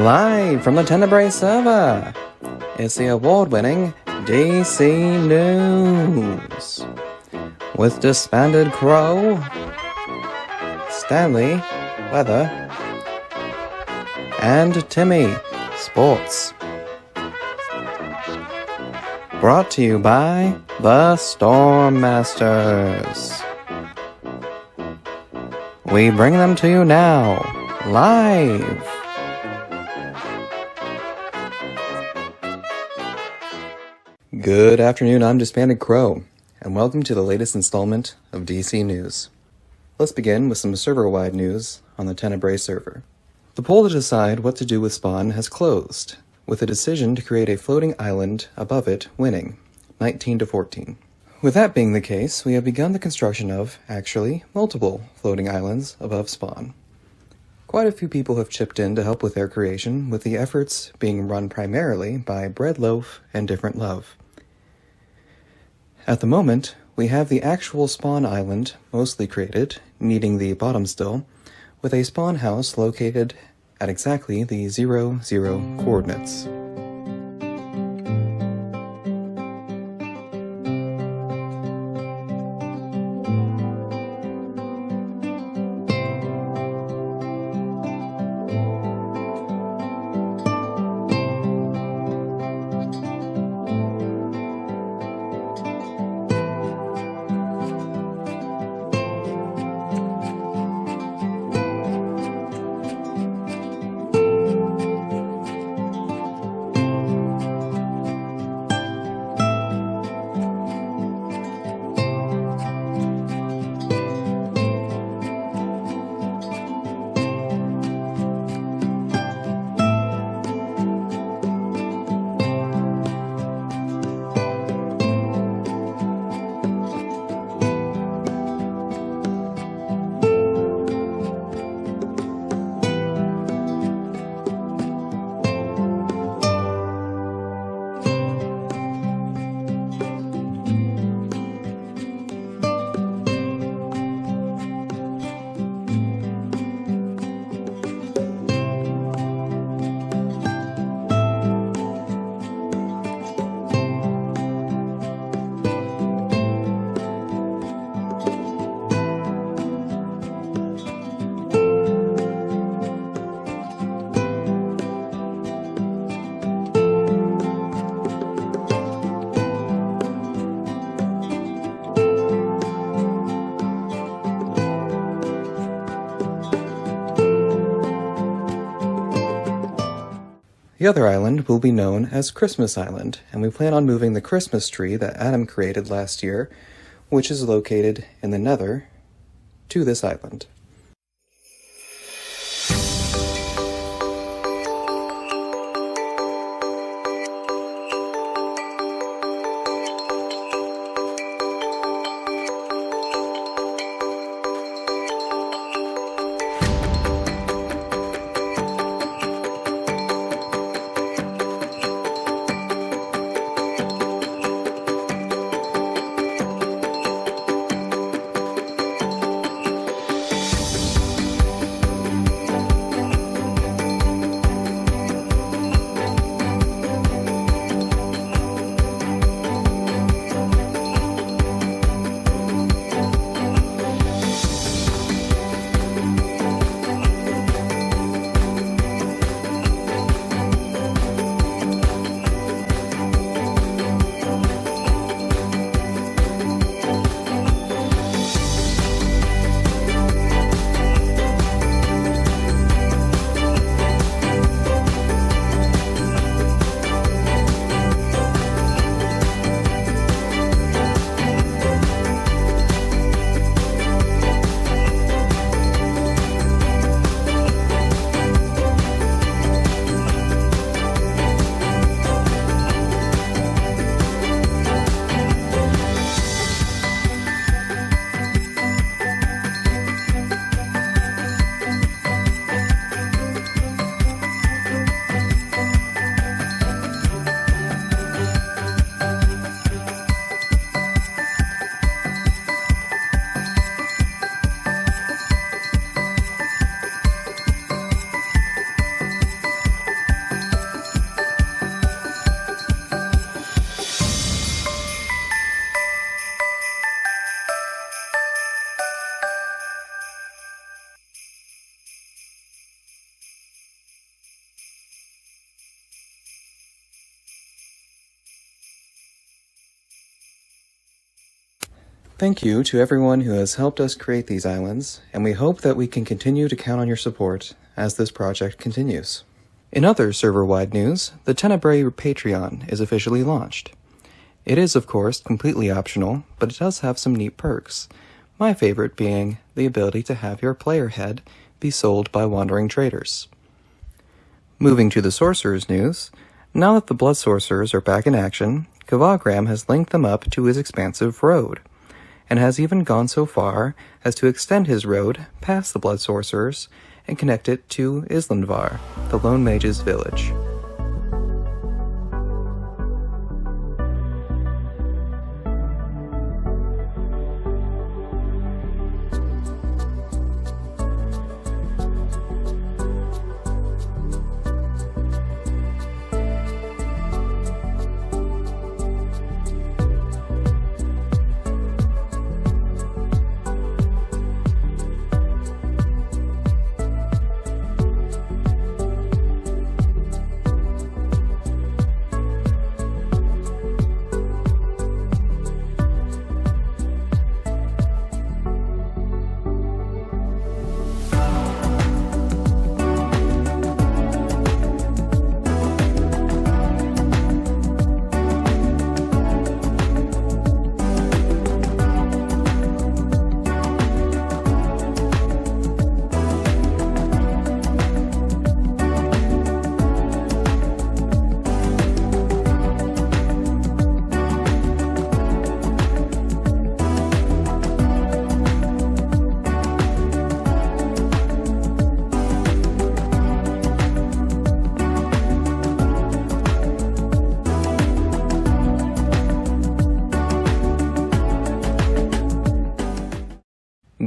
Live from the Tenebrae server, it's the award-winning DC News. With Disbanded Crow, Stanley, Weather, and Timmy, Sports. Brought to you by the Storm Masters. We bring them to you now, live. Good afternoon, I'm Disbanded Crow, and welcome to the latest installment of DC News. Let's begin with some server-wide news on the Tenebrae server. The poll to decide what to do with Spawn has closed, with a decision to create a floating island above it winning, 19 to 14. With that being the case, we have begun the construction of, actually, multiple floating islands above Spawn. Quite a few people have chipped in to help with their creation, with the efforts being run primarily by Bread Loaf and Different Love. At the moment, we have the actual Spawn Island mostly created, needing the bottom still, with a spawn house located at exactly the 0, 0 coordinates. The other island will be known as Christmas Island, and we plan on moving the Christmas tree that Adam created last year, which is located in the Nether, to this island. Thank you to everyone who has helped us create these islands, and we hope that we can continue to count on your support as this project continues. In other server-wide news, the Tenebrae Patreon is officially launched. It is, of course, completely optional, but it does have some neat perks, my favorite being the ability to have your player head be sold by wandering traders. Moving to the Sorcerers news, now that the Blood Sorcerers are back in action, Kavagram has linked them up to his expansive road, and has even gone so far as to extend his road past the Blood Sorcerers and connect it to Islandvar, the Lone Mage's village.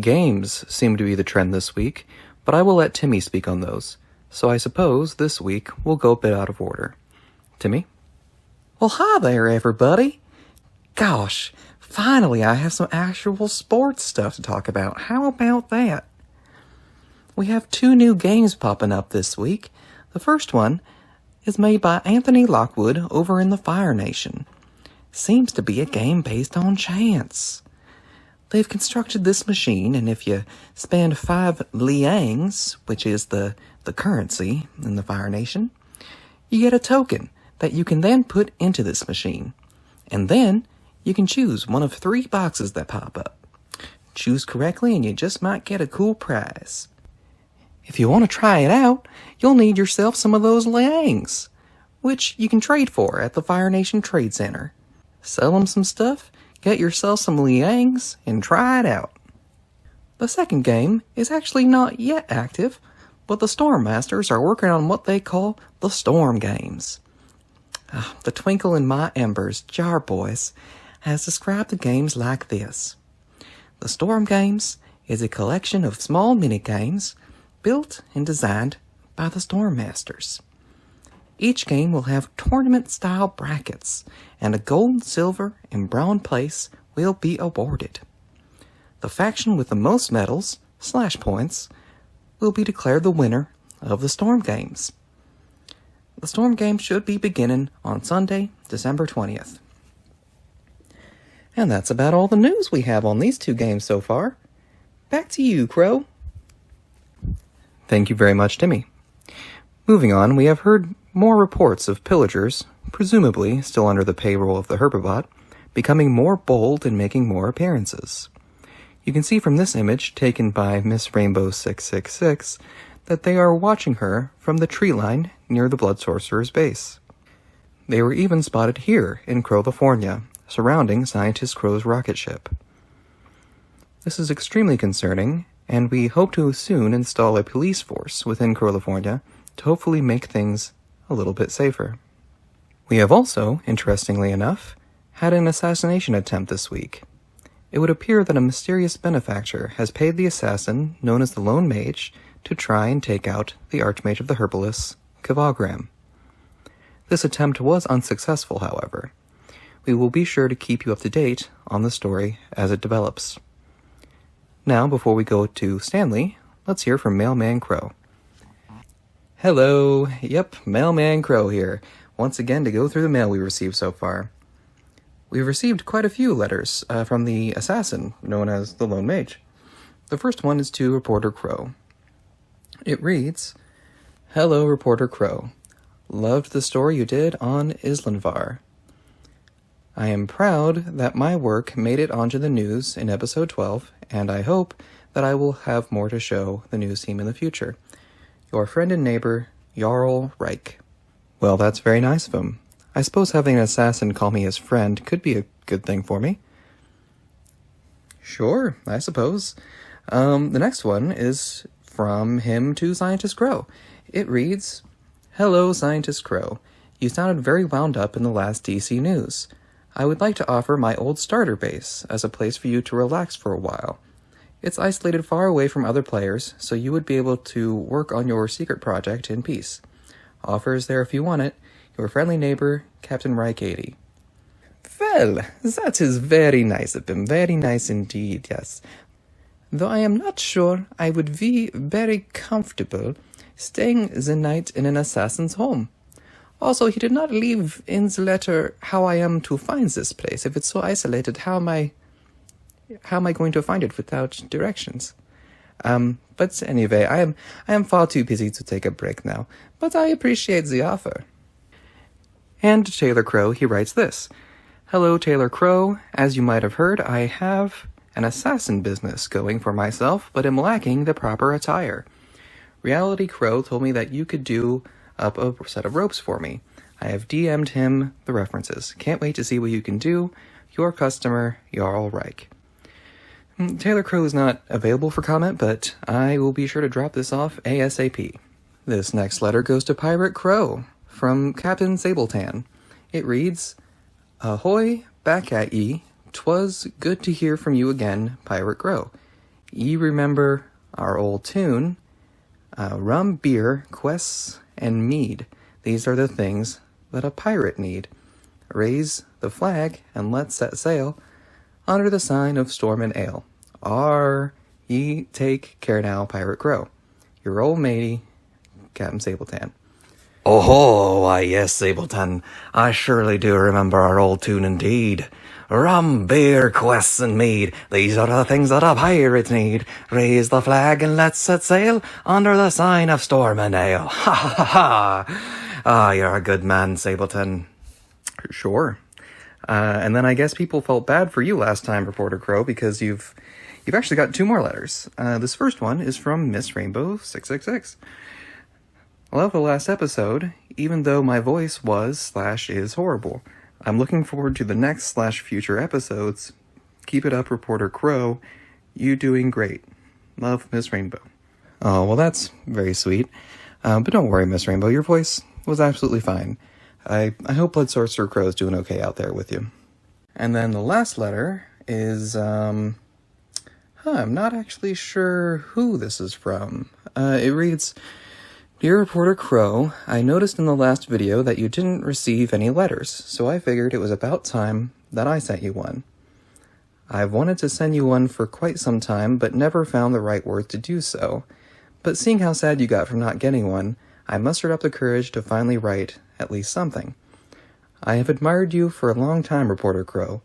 Games seem to be the trend this week, but I will let Timmy speak on those, so I suppose this week we'll go a bit out of order. Timmy? Well, hi there, everybody. Gosh, finally I have some actual sports stuff to talk about. How about that? We have 2 new games popping up this week. The first one is made by Anthony Lockwood over in the Fire Nation. Seems to be a game based on chance. They've constructed this machine, and if you spend 5 liangs, which is the currency in the Fire Nation, you get a token that you can then put into this machine. And then you can choose one of 3 boxes that pop up. Choose correctly and you just might get a cool prize. If you want to try it out, you'll need yourself some of those liangs, which you can trade for at the Fire Nation Trade Center. Sell them some stuff, get yourself some liangs, and try it out. The second game is actually not yet active, but the Storm Masters are working on what they call the Storm Games. The Twinkle in My Embers Jar Boys has described the games like this. The Storm Games is a collection of small mini-games built and designed by the Storm Masters. Each game will have tournament-style brackets, and a gold, silver, and bronze place will be awarded. The faction with the most medals, /points, will be declared the winner of the Storm Games. The Storm Games should be beginning on Sunday, December 20th. And that's about all the news we have on these 2 games so far. Back to you, Crow. Thank you very much, Timmy. Moving on, we have heard more reports of pillagers, presumably still under the payroll of the Herbivot, becoming more bold and making more appearances. You can see from this image, taken by Miss Rainbow 666, that they are watching her from the tree line near the Blood Sorcerer's base. They were even spotted here in California, surrounding Scientist Crow's rocket ship. This is extremely concerning, and we hope to soon install a police force within California to hopefully make things a little bit safer. We have also, interestingly enough, had an assassination attempt this week. It would appear that a mysterious benefactor has paid the assassin, known as the Lone Mage, to try and take out the Archmage of the Herbalists, Kavagram. This attempt was unsuccessful, however. We will be sure to keep you up to date on the story as it develops. Now, before we go to Stanley, let's hear from Mailman Crow. Hello, yep, Mailman Crow here, once again to go through the mail we received so far. We've received quite a few letters from the assassin, known as the Lone Mage. The first one is to Reporter Crow. It reads, "Hello, Reporter Crow. Loved the story you did on Islandvar. I am proud that my work made it onto the news in episode 12, and I hope that I will have more to show the news team in the future. Your friend and neighbor, Jarl Reich." Well, that's very nice of him. I suppose having an assassin call me his friend could be a good thing for me. Sure, I suppose. The next one is from him to Scientist Crow. It reads, "Hello, Scientist Crow. You sounded very wound up in the last DC news. I would like to offer my old starter base as a place for you to relax for a while. It's isolated far away from other players, so you would be able to work on your secret project in peace. Offer is there if you want it. Your friendly neighbor, Captain Reich 80. Well, that is very nice of him. Very nice indeed, yes. Though I am not sure I would be very comfortable staying the night in an assassin's home. Also, he did not leave in the letter how I am to find this place. If it's so isolated, how am I going to find it without directions? But anyway, I am far too busy to take a break now, but I appreciate the offer." And to Taylor Crow, he writes this. "Hello, Taylor Crow. As you might have heard, I have an assassin business going for myself, but am lacking the proper attire. Reality Crow told me that you could do up a set of ropes for me. I have DM'd him the references. Can't wait to see what you can do. Your customer, Jarl Reich." Taylor Crow is not available for comment, but I will be sure to drop this off ASAP. This next letter goes to Pirate Crow from Captain Sabletan. It reads, "Ahoy, back at ye. 'Twas good to hear from you again, Pirate Crow. Ye remember our old tune, rum, beer, quests, and mead. These are the things that a pirate need. Raise the flag and let's set sail under the sign of storm and ale. Ye take care now, Pirate Crow. Your old matey, Captain Sabletan." Oh, why yes, Sableton. I surely do remember our old tune indeed. Rum, beer, quests, and mead. These are the things that a pirate need. Raise the flag and let's set sail under the sign of storm and ale. Ha ha ha! Ah, you're a good man, Sableton. Sure. And then I guess people felt bad for you last time, Reporter Crow, because you've actually got 2 more letters. This first one is from Miss Rainbow 666. "Love the last episode, even though my voice was/is horrible. I'm looking forward to the next/future episodes. Keep it up, Reporter Crow. You doing great. Love, Miss Rainbow." Oh, well, that's very sweet. But don't worry, Miss Rainbow, your voice was absolutely fine. I hope Blood Sorcerer Crow is doing okay out there with you. And then the last letter is, I'm not actually sure who this is from. It reads, "Dear Reporter Crow, I noticed in the last video that you didn't receive any letters, so I figured it was about time that I sent you one. I've wanted to send you one for quite some time, but never found the right words to do so. But seeing how sad you got from not getting one, I mustered up the courage to finally write at least something. I have admired you for a long time, Reporter Crow.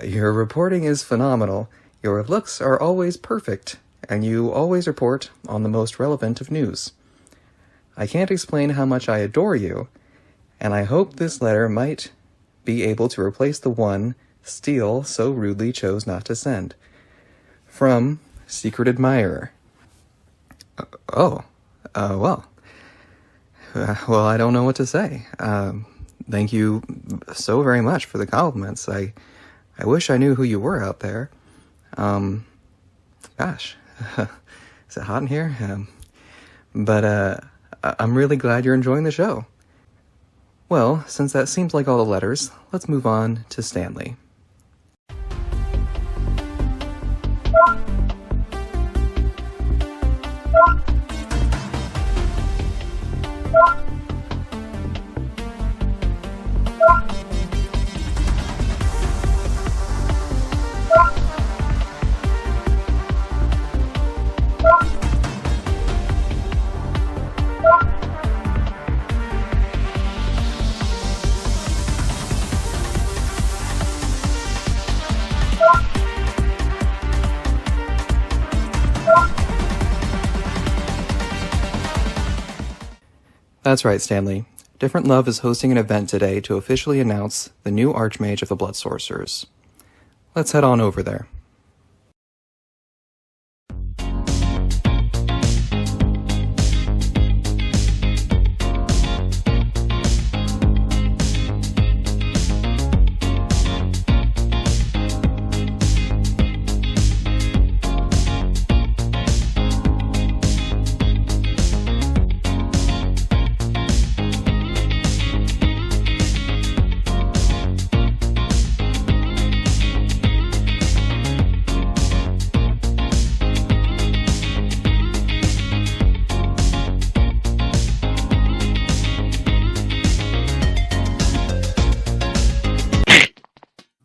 Your reporting is phenomenal, your looks are always perfect, and you always report on the most relevant of news. I can't explain how much I adore you, and I hope this letter might be able to replace the one Steele so rudely chose not to send. From Secret Admirer." Well, I don't know what to say. Thank you so very much for the compliments. I wish I knew who you were out there. Gosh, is it hot in here? But I'm really glad you're enjoying the show. Well, since that seems like all the letters, let's move on to Stanley. That's right, Stanley. Different Love is hosting an event today to officially announce the new Archmage of the Blood Sorcerers. Let's head on over there.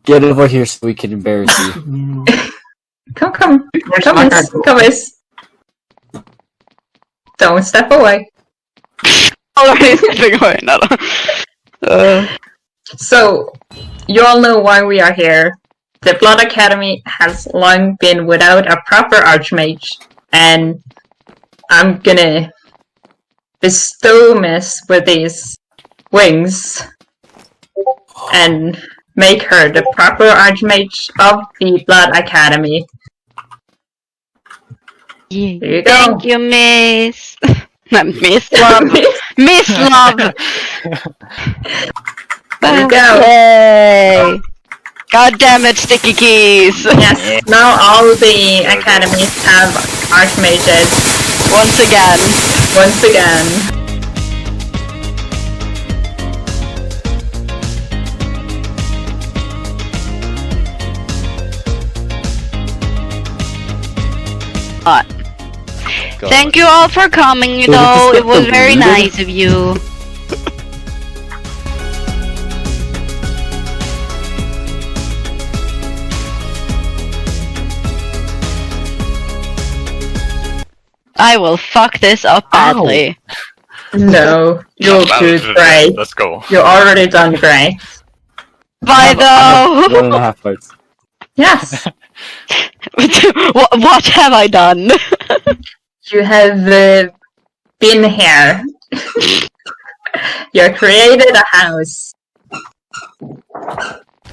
Get over here so we can embarrass you. Come, miss. Don't step away. Already stepping away, no. So, you all know why we are here. The Blood Academy has long been without a proper Archmage, and I'm gonna bestow Miss with these wings and make her the proper Archmage of the Blood Academy. Yeah. Here you go. Thank you, Miss. Miss Love. Miss Love. There you go. Yay. God damn it, sticky keys. Yes, now all the academies have Archmages. Once again. Once again. Thank you all for coming, though. It was very nice of you. I will fuck this up badly. No, you'll do great. Let's go. You're already done great. Bye, though. 1.5 parts. Yes. What have I done? You have been here. You created a house.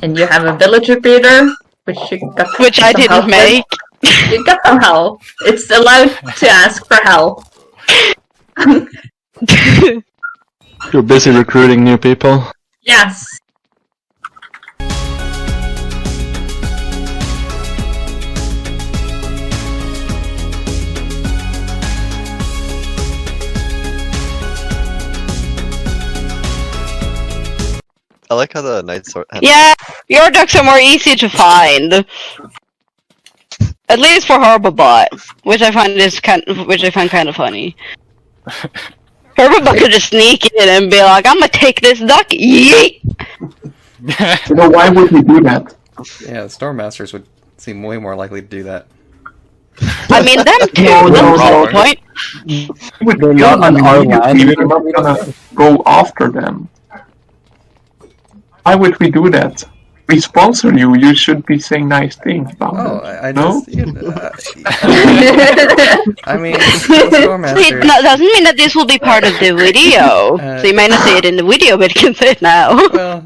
And you have a villager breeder, which you got Which I some didn't help make. with. You got some help. It's allowed to ask for help. You're busy recruiting new people. Yes. I like how the Night Sword. Yeah, your ducks are more easy to find. At least for Herbabot, which I find kind of funny. Herbabot could just sneak in and be like, "I'm gonna take this duck." Yeet. You know, why would we do that? Yeah, the Stormmasters would seem way more likely to do that. I mean, them too. No, That's no. the point. We would They're not on our land. We're not gonna go after them. Why would we do that? We sponsor you. You should be saying nice things about Oh, it. I No? just... I mean, the It Stormmasters... doesn't mean that this will be part of the video. So you might not see it in the video, but you can see it now. Well,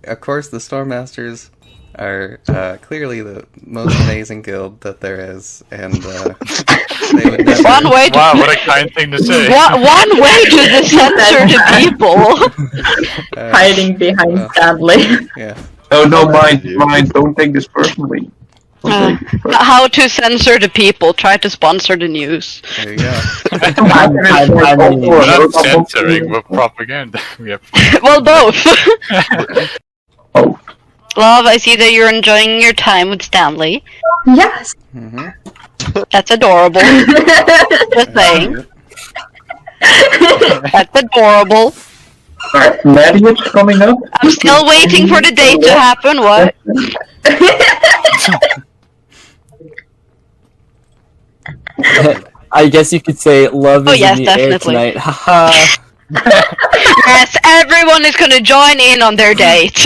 of course, the Stormmasters are clearly the most amazing guild that there is, and they would never... One way to Wow, what a kind thing to say. one way to censor the people. Hiding behind Stanley. Yeah. Oh no, mind. Don't take this personally. How to censor the people? Try to sponsor the news. There you go. We're not censoring, we're propaganda. We have... Well, both. Oh. Love, I see that you're enjoying your time with Stanley. Yes. Mm-hmm. That's adorable. Just saying. That's adorable. Alright, marriage coming up. I'm still waiting for the date to happen. What? I guess you could say love is Oh, yes, in the air definitely. tonight. Haha. Yes, everyone is gonna join in on their date.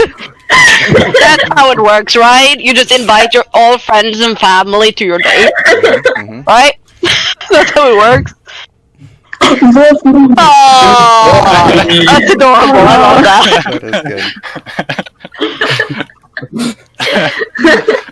That's how it works, right? You just invite your all friends and family to your date, Mm-hmm. right? That's how it works. Oh, that's adorable. I love that. That is good.